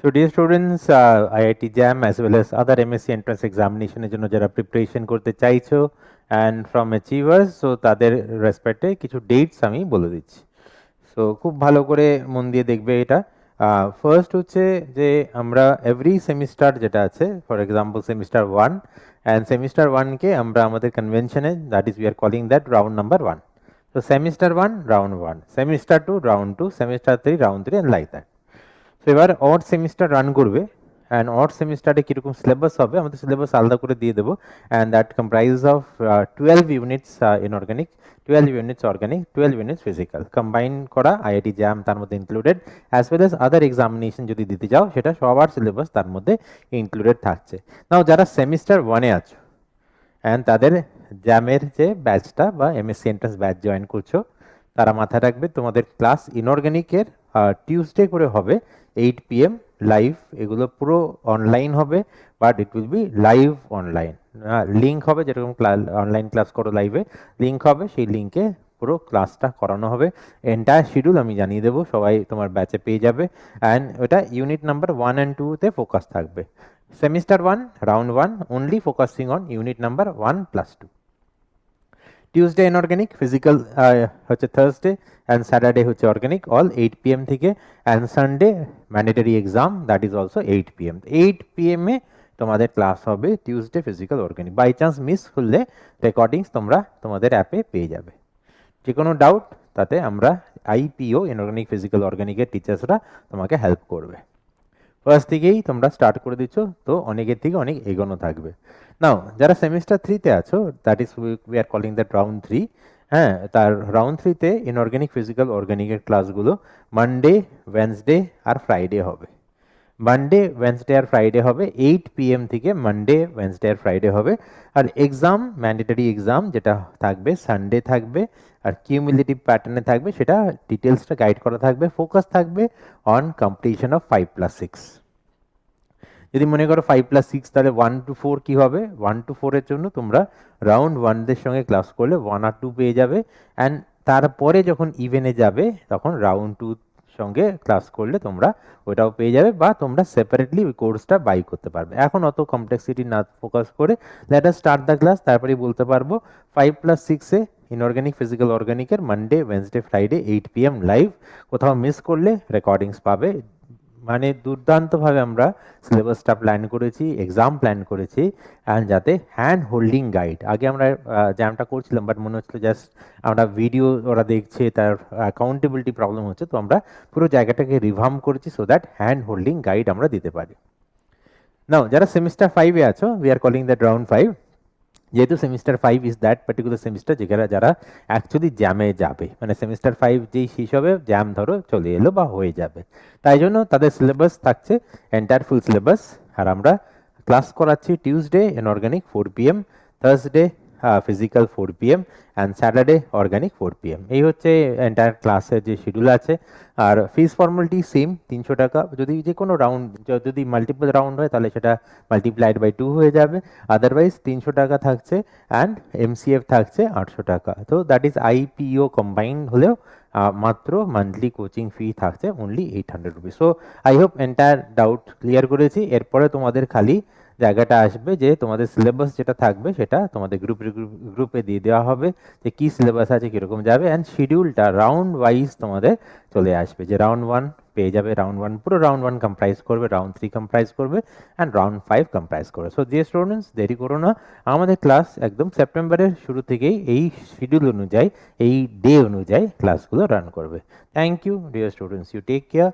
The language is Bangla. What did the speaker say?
So dear students, IIT JAM as well as other MSc entrance examination এর জন্য যারা প্রিপারেশন করতে চাইছো and from achievers, so তাদের রেসপেক্টে কিছু ডেটস আমি বলে দিচ্ছি। সো খুব ভালো করে মন দিয়ে দেখবে এটা। ফার্স্ট হচ্ছে যে আমরা এভরি সেমিস্টার যেটা আছে, for example semester 1 and semester 1কে আমরা আমাদের কনভেনশনে that is we are calling that round number 1। So semester 1 round 1, semester 2 round 2, semester 3 round 3 and like that. So এবার অড সেমিস্টার রান করবে অ্যান্ড অড সেমিস্টারে কীরকম সিলেবাস হবে আমাদের সিলেবাস আলাদা করে দিয়ে দেবো, and that comprise of 12 units inorganic, 12 units organic, 12 units physical combine করা, আইআইটি জ্যাম তার মধ্যে ইনক্লুডেড, অ্যাজ ওয়েল এস আদার এক্সামিনেশন যদি দিতে যাও সেটা সবার সিলেবাস তার মধ্যে ইনক্লুডেড থাকছে। নাও যারা সেমিস্টার 1-এ আছো অ্যান্ড তাদের জ্যামের যে ব্যাচটা বা এমএসসি এন্ট্রান্স ব্যাচ জয়েন করছো, তারা মাথায় রাখবে তোমাদের ক্লাস ইনঅর্গানিকের টিউসডে করে হবে 8 PM লাইভ। এগুলো পুরো অনলাইন হবে, but it will be live online. Link হবে, যেরকম অনলাইন ক্লাস করো লাইভে লিঙ্ক হবে, সেই লিঙ্কে পুরো ক্লাসটা করানো হবে। এন্টায়ার শিডিউল আমি জানিয়ে দেবো, সবাই তোমার ব্যাচে পেয়ে যাবে। অ্যান্ড ওটা ইউনিট নাম্বার 1 and 2-তে ফোকাস থাকবে। Semester 1 round 1 only focusing on unit number 1+2। Tuesday inorganic, physical হচ্ছে থার্সডে, অ্যান্ড স্যাটারডে হচ্ছে অর্গানিক, অল 8 PM থেকে, and Sunday mandatory exam that is also 8 PM। 8 PM-এ তোমাদের ক্লাস হবে Tuesday physical organic. By chance miss করলে রেকর্ডিংস তোমরা তোমাদের অ্যাপে পেয়ে যাবে। যে কোনো ডাউট তাতে আমরা আইপিও ইনঅর্গানিক ফিজিক্যাল অর্গানিকের টিচার্সরা তোমাকে হেল্প করবে। ফার্স্ট থেকেই তোমরা স্টার্ট করে দিচ্ছ, তো অনেকের থেকে অনেক এগোনো থাকবে। নাও যারা সেমিস্টার 3-তে আছো, that is we are calling that round 3। হ্যাঁ, তার রাউন্ড 3-তে ইনঅর্গানিক ফিজিক্যাল অর্গানিকের ক্লাসগুলো মানডে, ওয়েনসডে আর ফ্রাইডে হবে। মানডে, ওয়েনসডে আর ফ্রাইডে হবে 8 PM থেকে, মানডে, ওয়েনসডে আর ফ্রাইডে হবে। আর এক্সাম, ম্যান্ডেটরি এক্সাম যেটা থাকবে সানডে থাকবে, আর কিউমুলেটিভ প্যাটার্নে থাকবে, সেটা ডিটেলসটা গাইড করা থাকবে। ফোকাস থাকবে অন কমপ্লিশন অফ 5+6। যদি মনে করো 5+6, তাহলে 1 to 4 কি হবে? 1 to 4 এর জন্য তোমরা রাউন্ড 1-দের সঙ্গে ক্লাস করলে 1 আর 2 পেয়ে যাবে, অ্যান্ড তারপরে যখন ইভেনে যাবে তখন রাউন্ড 2 সঙ্গে ক্লাস করলে তোমরা ওটাও পেয়ে যাবে, বা তোমরা সেপারেটলি ওই কোর্সটা বাই করতে পারবে। এখন অত কমপ্লেক্সিটি না ফোকাস করে let us start the class, তারপরেই বলতে পারবো। 5+6-এ ইনঅর্গানিক ফিজিক্যাল অর্গানিকের Monday, Wednesday, Friday 8 PM live. কোথাও মিস করলে রেকর্ডিংস পাবে। মানে দুর্দান্তভাবে আমরা সিলেবাসটা প্ল্যান করেছি, এক্সাম প্ল্যান করেছি, অ্যান্ড যাতে হ্যান্ড হোল্ডিং গাইড, আগে আমরা জ্যামটা করছিলাম বাট মনে হচ্ছিল জাস্ট আমরা ভিডিও ওরা দেখছে, তার অ্যাকাউন্টেবিলিটি প্রবলেম হচ্ছে, তো আমরা পুরো জায়গাটাকে রিভার্ম করেছি so that hand holding guide আমরা দিতে পারি। নাও যারা সেমিস্টার 5-এ আছো, we are calling that round 5, যেহেতু semester 5 is that particular semester যেখানে যারা অ্যাকচুয়ালি জ্যামে যাবে, মানে সেমিস্টার 5 যেই শেষ হবে জ্যাম ধরো চলে এলো বা হয়ে যাবে, তাই জন্য তাদের সিলেবাস থাকছে এন্টায়ার ফুল সিলেবাস। আর আমরা ক্লাস করাচ্ছি Tuesday inorganic 4 PM, Thursday physical 4 PM, and Saturday organic 4 PM। এই হচ্ছে এন্টায়ার ক্লাসের যে শিডিউল আছে। আর ফিস ফর্মালিটি সেম, 300 টাকা। যদি যে কোনো রাউন্ড, যদি মাল্টিপল রাউন্ড হয় তাহলে সেটা মাল্টিপ্লাইড বাই 2 হয়ে যাবে, আদারওয়াইজ 300 টাকা থাকছে, অ্যান্ড MCF থাকছে 800 টাকা। তো দ্যাট ইজ IPO কম্বাইন্ড হলেও মাত্র মান্থলি কোচিং ফি থাকছে only 800 rupees. So I hope entire doubt clear করেছি। এরপরে তোমাদের খালি জায়গাটা আসবে যে তোমাদের সিলেবাস যেটা থাকবে সেটা তোমাদের গ্রুপে দিয়ে দেওয়া হবে, যে কী সিলেবাস আছে, কীরকম যাবে, অ্যান্ড শিডিউলটা রাউন্ড ওয়াইজ তোমাদের চলে আসবে, যে রাউন্ড 1 পেয়ে যাবে, রাউন্ড 1 পুরো রাউন্ড 1 কম্প্রাইজ করবে, রাউন্ড 3 কম্প্রাইজ করবে, অ্যান্ড রাউন্ড 5 কম্প্রাইজ করবে। সো ডিয়ার স্টুডেন্টস, দেরি করো না, আমাদের ক্লাস একদম সেপ্টেম্বরের শুরু থেকেই এই শিডিউল অনুযায়ী, এই ডে অনুযায়ী ক্লাসগুলো রান করবে। Thank you dear students, you take care.